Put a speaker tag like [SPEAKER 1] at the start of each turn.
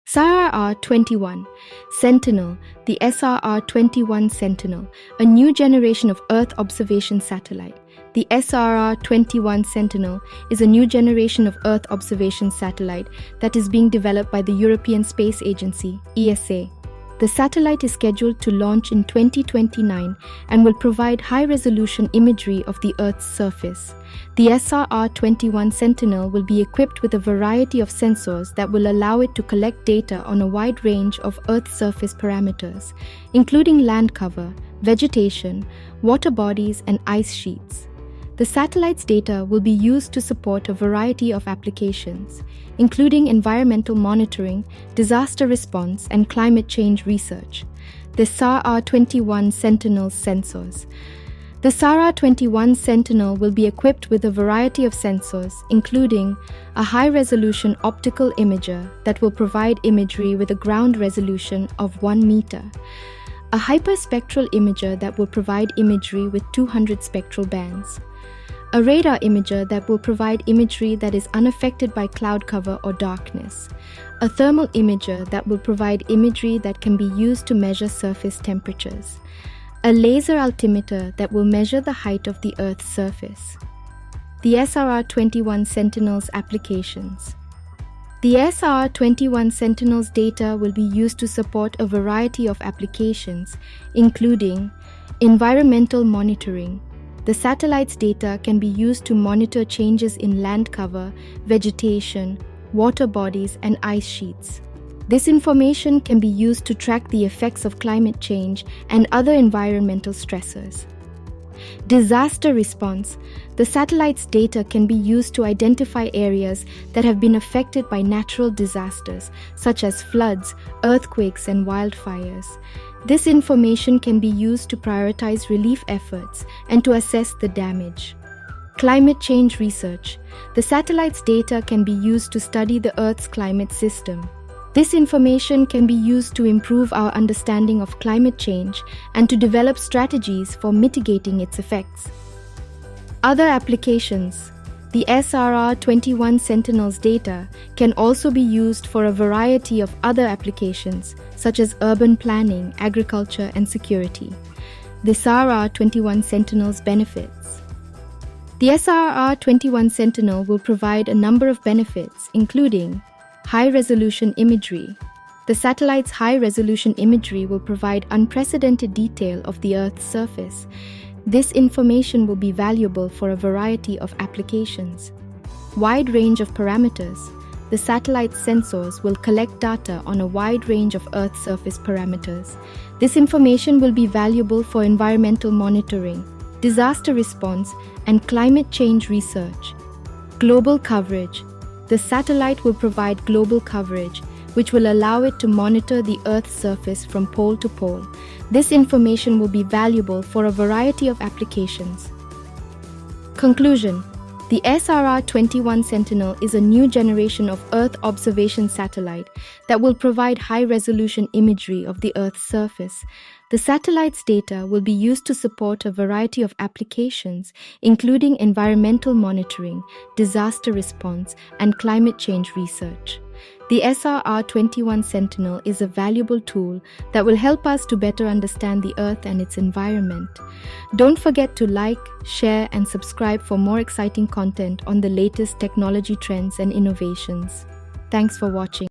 [SPEAKER 1] SRR-21 Sentinel, the SRR-21 Sentinel, a new generation of Earth observation satellite. The SRR-21 Sentinel is a new generation of Earth observation satellite that is being developed by the European Space Agency, ESA. The satellite is scheduled to launch in 2029 and will provide high-resolution imagery of the Earth's surface. The SRR-21 Sentinel will be equipped with a variety of sensors that will allow it to collect data on a wide range of Earth's surface parameters, including land cover, vegetation, water bodies, and ice sheets. The satellite's data will be used to support a variety of applications, including environmental monitoring, disaster response, and climate change research. The SRR-21 Sentinel's sensors. The SRR-21 Sentinel will be equipped with a variety of sensors, including a high-resolution optical imager that will provide imagery with a ground resolution of 1 meter, a hyperspectral imager that will provide imagery with 200 spectral bands, a radar imager that will provide imagery that is unaffected by cloud cover or darkness, a thermal imager that will provide imagery that can be used to measure surface temperatures, a laser altimeter that will measure the height of the Earth's surface. The SRR-21 Sentinel's applications. The SRR-21 Sentinel's data will be used to support a variety of applications, including environmental monitoring. The satellite's data can be used to monitor changes in land cover, vegetation, water bodies, and ice sheets. This information can be used to track the effects of climate change and other environmental stressors. Disaster response. The satellite's data can be used to identify areas that have been affected by natural disasters, such as floods, earthquakes, and wildfires. This information can be used to prioritize relief efforts and to assess the damage. Climate change research. The satellite's data can be used to study the Earth's climate system. This information can be used to improve our understanding of climate change and to develop strategies for mitigating its effects. Other applications. The SRR-21 Sentinel's data can also be used for a variety of other applications, such as urban planning, agriculture, and security. The SRR-21 Sentinel's benefits. The SRR-21 Sentinel will provide a number of benefits, including high-resolution imagery. The satellite's high-resolution imagery will provide unprecedented detail of the Earth's surface. This information will be valuable for a variety of applications. Wide range of parameters. The satellite's sensors will collect data on a wide range of Earth's surface parameters. This information will be valuable for environmental monitoring, disaster response, and climate change research. Global coverage. The satellite will provide global coverage, which will allow it to monitor the Earth's surface from pole to pole. This information will be valuable for a variety of applications. Conclusion. The SRR-21 Sentinel is a new generation of Earth observation satellite that will provide high-resolution imagery of the Earth's surface. The satellite's data will be used to support a variety of applications, including environmental monitoring, disaster response, and climate change research. The SRR-21 Sentinel is a valuable tool that will help us to better understand the Earth and its environment. Don't forget to like, share, and subscribe for more exciting content on the latest technology trends and innovations. Thanks for watching.